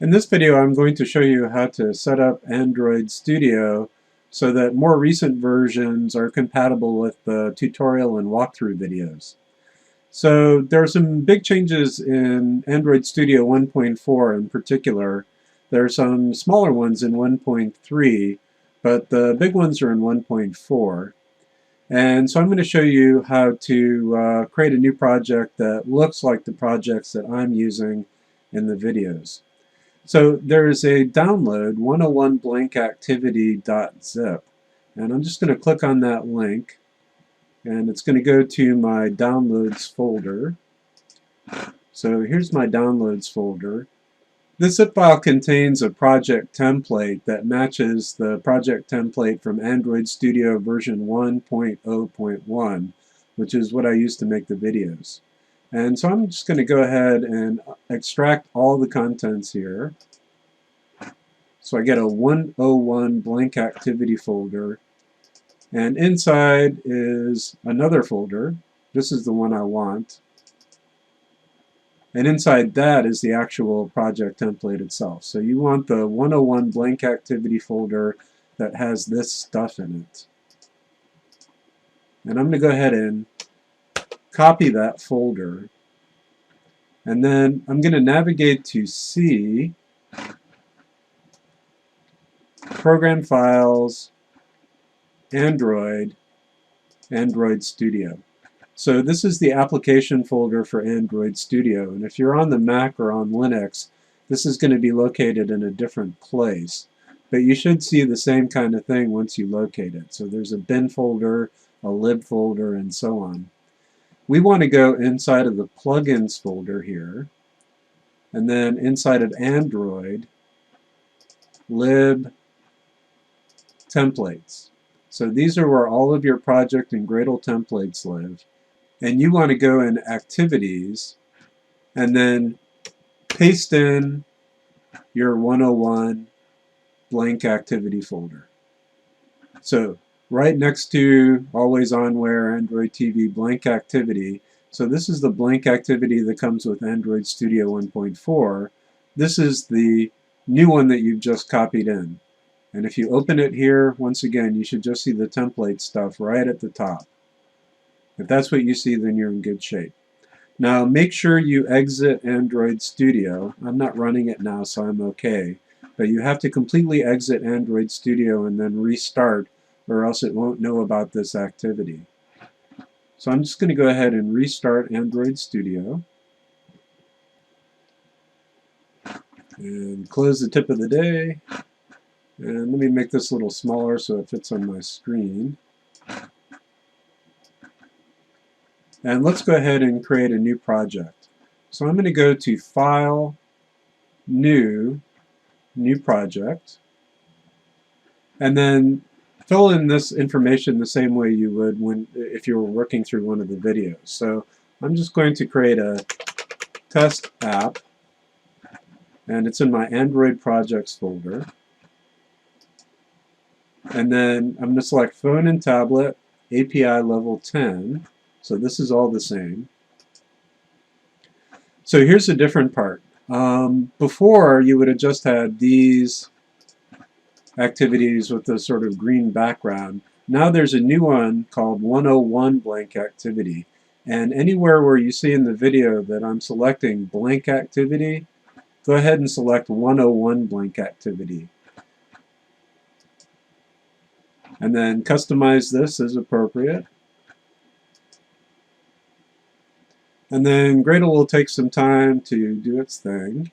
In this video, I'm going to show you how to set up Android Studio so that more recent versions are compatible with the tutorial and walkthrough videos. So there are some big changes in Android Studio 1.4 in particular. There are some smaller ones in 1.3, but the big ones are in 1.4. And so I'm going to show you how to create a new project that looks like the projects that I'm using in the videos. So there is a download 101 blankactivity.zip, and I'm just going to click on that link, and it's going to go to my downloads folder. So here's my downloads folder. This zip file contains a project template that matches the project template from Android Studio version 1.0.1, which is what I use to make the videos. And so I'm just going to go ahead and extract all the contents here. So I get a 101 blank activity folder, and inside is another folder. This is the one I want. And inside that is the actual project template itself. So you want the 101 blank activity folder that has this stuff in it. And I'm going to go ahead and copy that folder. And then I'm going to navigate to C, Program Files, Android, Android Studio. So this is the application folder for Android Studio. And if you're on the Mac or on Linux, this is going to be located in a different place. But you should see the same kind of thing once you locate it. So there's a bin folder, a lib folder, and so on. We want to go inside of the plugins folder here, and then inside of Android, lib, templates. So these are where all of your project and Gradle templates live. And you want to go in Activities and then paste in your 101 blank activity folder. So right next to Always On Wear Android TV blank activity. So this is the blank activity that comes with Android Studio 1.4. This is the new one that you've just copied in. And if you open it here, once again, you should just see the template stuff right at the top. If that's what you see, then you're in good shape. Now make sure you exit Android Studio. I'm not running it now, so I'm okay. But you have to completely exit Android Studio and then restart, or else it won't know about this activity. So I'm just going to go ahead and restart Android Studio. And close the tip of the day. And let me make this a little smaller so it fits on my screen. And let's go ahead and create a new project. So I'm going to go to File, New Project. And then fill in this information the same way you would if you were working through one of the videos. So I'm just going to create a test app, and it's in my Android projects folder. And then I'm going to select phone and tablet, API level 10. So this is all the same. So here's a different part. Before, you would have just had these activities with the sort of green background. Now there's a new one called 101 blank activity. And anywhere where you see in the video that I'm selecting blank activity, go ahead and select 101 blank activity. And then customize this as appropriate. And then Gradle will take some time to do its thing.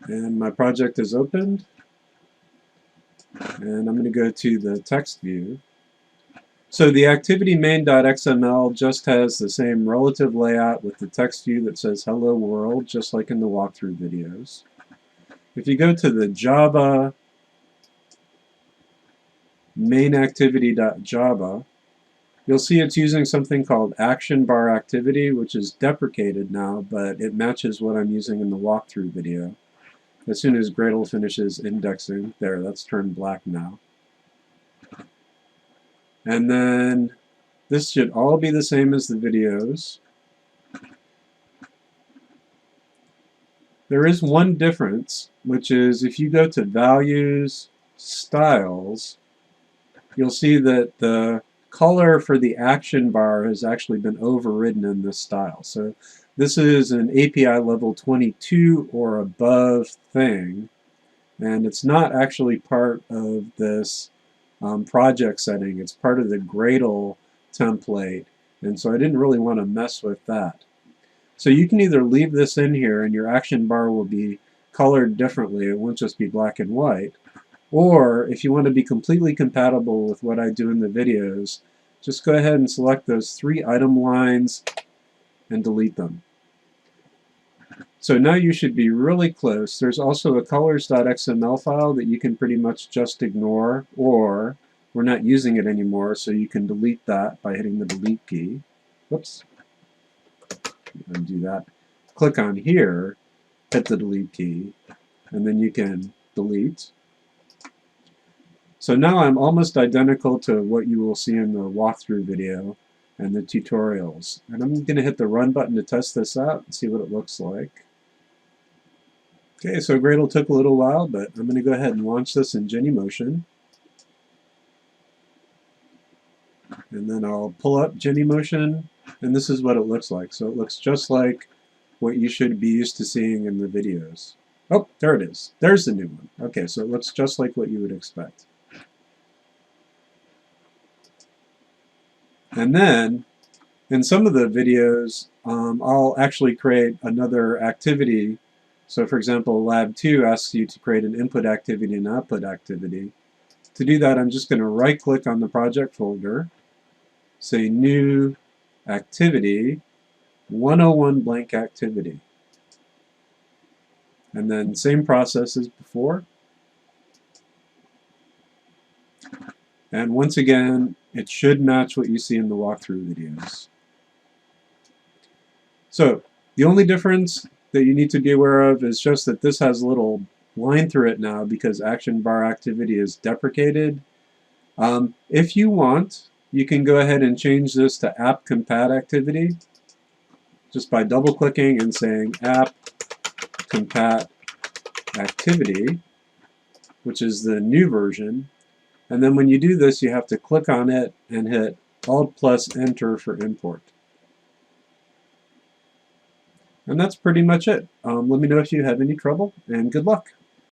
And my project is opened. And I'm going to go to the text view. So the activity main.xml just has the same relative layout with the text view that says hello world, just like in the walkthrough videos. If you go to the Java main activity.java, you'll see it's using something called action bar activity, which is deprecated now, but it matches what I'm using in the walkthrough video. as soon as Gradle finishes indexing. There, that's turned black now. And then this should all be the same as the videos. There is one difference, which is if you go to Values, Styles, you'll see that the color for the action bar has actually been overridden in this style. So this is an API level 22 or above thing, and it's not actually part of this project setting. It's part of the Gradle template, and so I didn't really want to mess with that. So you can either leave this in here and your action bar will be colored differently, it won't just be black and white, or if you want to be completely compatible with what I do in the videos, just go ahead and select those 3 item lines and delete them. So now you should be really close. There's also a colors.xml file that you can pretty much just ignore, or we're not using it anymore, so you can delete that by hitting the delete key. Whoops. Undo that. Click on here, hit the delete key, and then you can delete. So now I'm almost identical to what you will see in the walkthrough video and the tutorials. And I'm going to hit the run button to test this out and see what it looks like. Okay, so Gradle took a little while, but I'm going to go ahead and launch this in Genymotion. And then I'll pull up Genymotion, and this is what it looks like. So it looks just like what you should be used to seeing in the videos. Oh, there it is. There's the new one. Okay, so it looks just like what you would expect. And then, in some of the videos, I'll actually create another activity. So for example, Lab 2 asks you to create an input activity and output activity. To do that, I'm just going to right-click on the project folder, say New Activity, 101 blank activity. And then same process as before. And once again, it should match what you see in the walkthrough videos. So the only difference that you need to be aware of is just that this has a little line through it now because action bar activity is deprecated. If you want, you can go ahead and change this to app compat activity just by double clicking and saying app compat activity, which is the new version. And then when you do this, you have to click on it and hit Alt plus Enter for import. And that's pretty much it. Let me know if you have any trouble, and good luck.